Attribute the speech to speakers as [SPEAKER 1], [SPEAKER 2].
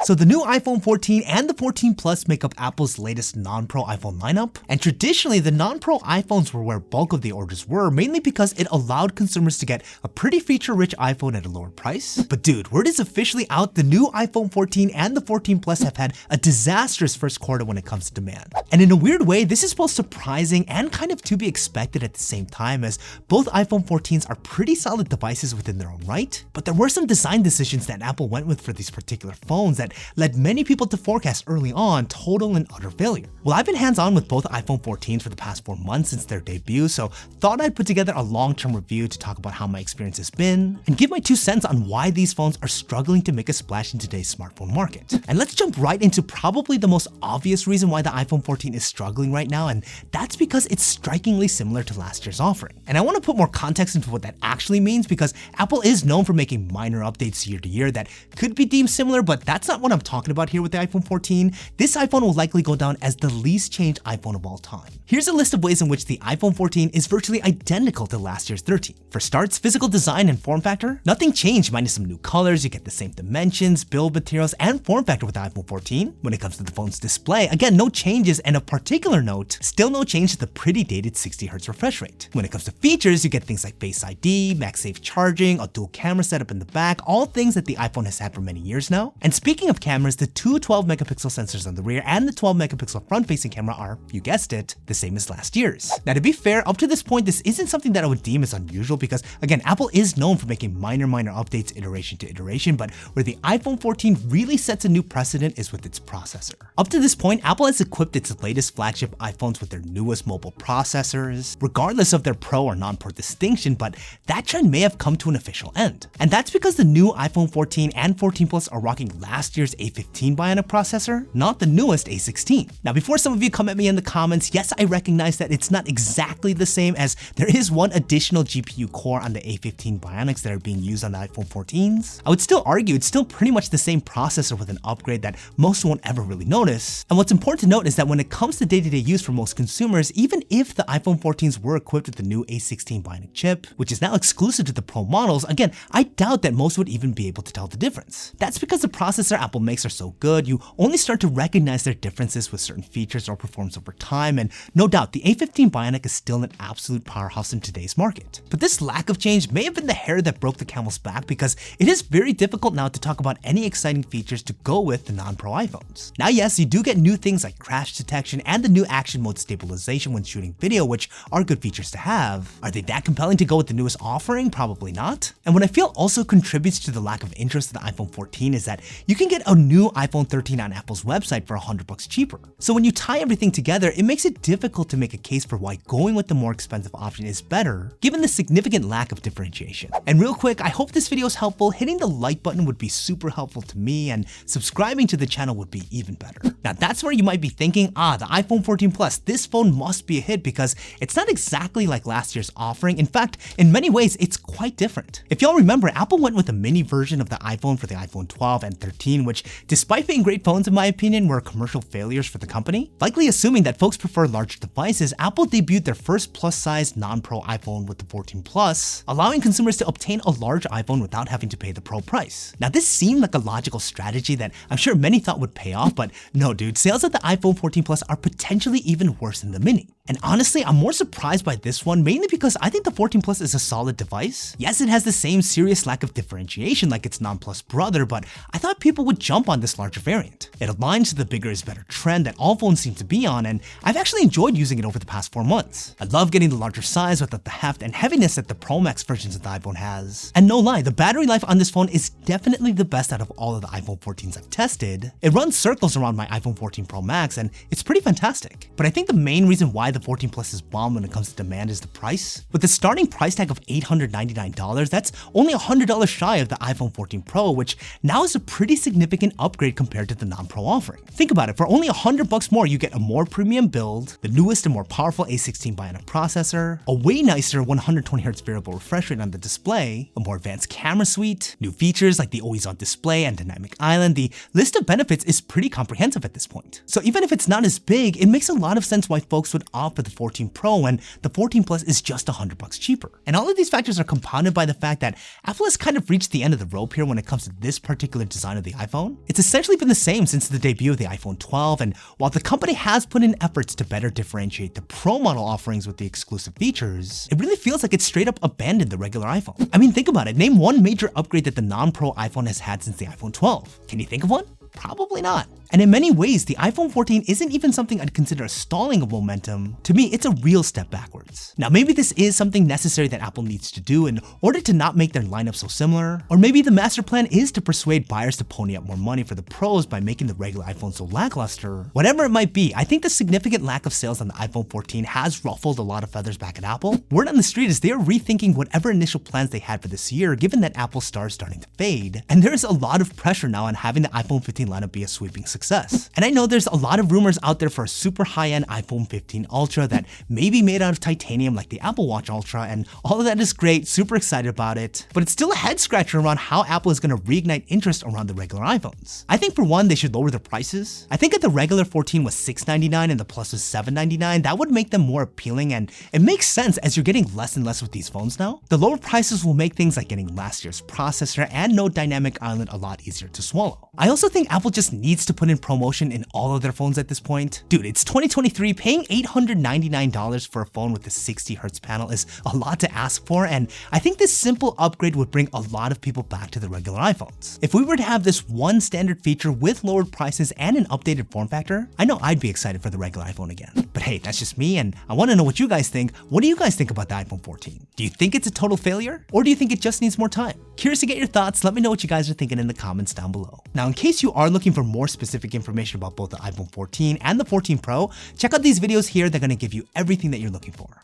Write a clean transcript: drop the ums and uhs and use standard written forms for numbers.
[SPEAKER 1] So the new iPhone 14 and the 14 Plus make up Apple's latest non-Pro iPhone lineup, and traditionally the non-Pro iPhones were where bulk of the orders were, mainly because it allowed consumers to get a pretty feature-rich iPhone at a lower price. But dude, word is officially out, the new iPhone 14 and the 14 Plus have had a disastrous first quarter when it comes to demand. And in a weird way, this is both surprising and kind of to be expected at the same time, as both iPhone 14s are pretty solid devices within their own right. But there were some design decisions that Apple went with for these particular phones that led many people to forecast early on total and utter failure. Well, I've been hands-on with both iPhone 14s for the past 4 months since their debut, so thought I'd put together a long-term review to talk about how my experience has been and give my 2 cents on why these phones are struggling to make a splash in today's smartphone market. And let's jump right into probably the most obvious reason why the iPhone 14 is struggling right now, and that's because it's strikingly similar to last year's offering. And I want to put more context into what that actually means, because Apple is known for making minor updates year to year that could be deemed similar, but that's not what I'm talking about here with the iPhone 14. This iPhone will likely go down as the least changed iPhone of all time. Here's a list of ways in which the iPhone 14 is virtually identical to last year's 13. For starts, physical design and form factor, nothing changed minus some new colors. You get the same dimensions, build materials, and form factor with the iPhone 14. When it comes to the phone's display, again, no changes, and of particular note, still no change to the pretty dated 60Hz refresh rate. When it comes to features, you get things like Face ID, MagSafe charging, a dual camera setup in the back, all things that the iPhone has had for many years now. And speaking of cameras, the 2 12-megapixel sensors on the rear and the 12-megapixel front-facing camera are, you guessed it, the same as last year's. Now, to be fair, up to this point, this isn't something that I would deem as unusual because, again, Apple is known for making minor updates iteration to iteration, but where the iPhone 14 really sets a new precedent is with its processor. Up to this point, Apple has equipped its latest flagship iPhones with their newest mobile processors, regardless of their Pro or non-Pro distinction, but that trend may have come to an official end. And that's because the new iPhone 14 and 14 Plus are rocking last year's A15 Bionic processor, not the newest A16. Now, before some of you come at me in the comments, yes, I recognize that it's not exactly the same, as there is one additional GPU core on the A15 Bionics that are being used on the iPhone 14s. I would still argue it's still pretty much the same processor with an upgrade that most won't ever really notice. And what's important to note is that when it comes to day-to-day use for most consumers, even if the iPhone 14s were equipped with the new A16 Bionic chip, which is now exclusive to the Pro models, again, I doubt that most would even be able to tell the difference. That's because the processor Apple makes are so good, you only start to recognize their differences with certain features or performance over time, and no doubt the A15 Bionic is still an absolute powerhouse in today's market. But this lack of change may have been the hair that broke the camel's back, because it is very difficult now to talk about any exciting features to go with the non-Pro iPhones. Now, yes, you do get new things like crash detection and the new action mode stabilization when shooting video, which are good features to have. Are they that compelling to go with the newest offering? Probably not. And what I feel also contributes to the lack of interest in the iPhone 14 is that you can get a new iPhone 13 on Apple's website for $100 cheaper. So when you tie everything together, it makes it difficult to make a case for why going with the more expensive option is better, given the significant lack of differentiation. And real quick, I hope this video is helpful. Hitting the like button would be super helpful to me, and subscribing to the channel would be even better. Now, that's where you might be thinking, the iPhone 14 Plus, this phone must be a hit because it's not exactly like last year's offering. In fact, in many ways, it's quite different. If y'all remember, Apple went with a mini version of the iPhone for the iPhone 12 and 13, which, despite being great phones in my opinion, were commercial failures for the company. Likely assuming that folks prefer larger devices, Apple debuted their first plus-size non-Pro iPhone with the 14 Plus, allowing consumers to obtain a large iPhone without having to pay the Pro price. Now, this seemed like a logical strategy that I'm sure many thought would pay off, but no, dude, sales of the iPhone 14 Plus are potentially even worse than the Mini. And honestly, I'm more surprised by this one, mainly because I think the 14 Plus is a solid device. Yes, it has the same serious lack of differentiation like its non-Plus brother, but I thought people would jump on this larger variant. It aligns to the bigger is better trend that all phones seem to be on, and I've actually enjoyed using it over the past 4 months. I love getting the larger size without the heft and heaviness that the Pro Max versions of the iPhone has. And no lie, the battery life on this phone is definitely the best out of all of the iPhone 14s I've tested. It runs circles around my iPhone 14 Pro Max, and it's pretty fantastic. But I think the main reason why the 14 Plus is bomb when it comes to demand is the price. With the starting price tag of $899, that's only $100 shy of the iPhone 14 Pro, which now is a pretty significant upgrade compared to the non-Pro offering. Think about it, for only $100 more, you get a more premium build, the newest and more powerful A16 Bionic processor, a way nicer 120Hz variable refresh rate on the display, a more advanced camera suite, new features like the always-on display and dynamic island. The list of benefits is pretty comprehensive at this point. So even if it's not as big, it makes a lot of sense why folks would opt out for the 14 Pro when the 14 Plus is just $100 cheaper. And all of these factors are compounded by the fact that Apple has kind of reached the end of the rope here when it comes to this particular design of the iPhone. It's essentially been the same since the debut of the iPhone 12, and while the company has put in efforts to better differentiate the Pro model offerings with the exclusive features, it really feels like it's straight up abandoned the regular iPhone. I mean, think about it. Name one major upgrade that the non-Pro iPhone has had since the iPhone 12. Can you think of one? Probably not. And in many ways, the iPhone 14 isn't even something I'd consider a stalling of momentum. To me, it's a real step backwards. Now, maybe this is something necessary that Apple needs to do in order to not make their lineup so similar, or maybe the master plan is to persuade buyers to pony up more money for the Pros by making the regular iPhone so lackluster. Whatever it might be, I think the significant lack of sales on the iPhone 14 has ruffled a lot of feathers back at Apple. Word on the street is they are rethinking whatever initial plans they had for this year, given that Apple's star is starting to fade, and there is a lot of pressure now on having the iPhone 15 lineup be a sweeping success. And I know there's a lot of rumors out there for a super high-end iPhone 15 Ultra that may be made out of titanium like the Apple Watch Ultra, and all of that is great, super excited about it, but it's still a head scratcher around how Apple is going to reignite interest around the regular iPhones. I think for one, they should lower the prices. I think if the regular 14 was $699 and the Plus was $799, that would make them more appealing, and it makes sense as you're getting less and less with these phones now. The lower prices will make things like getting last year's processor and no dynamic island a lot easier to swallow. I also think Apple just needs to put in promotion in all of their phones at this point. Dude, it's 2023, paying $899 for a phone with a 60Hz panel is a lot to ask for, and I think this simple upgrade would bring a lot of people back to the regular iPhones. If we were to have this one standard feature with lowered prices and an updated form factor, I know I'd be excited for the regular iPhone again. But hey, that's just me, and I want to know what you guys think. What do you guys think about the iPhone 14? Do you think it's a total failure, or do you think it just needs more time? Curious to get your thoughts. Let me know what you guys are thinking in the comments down below. Now, in case you are looking for more specific information about both the iPhone 14 and the 14 Pro, check out these videos here. They're going to give you everything that you're looking for.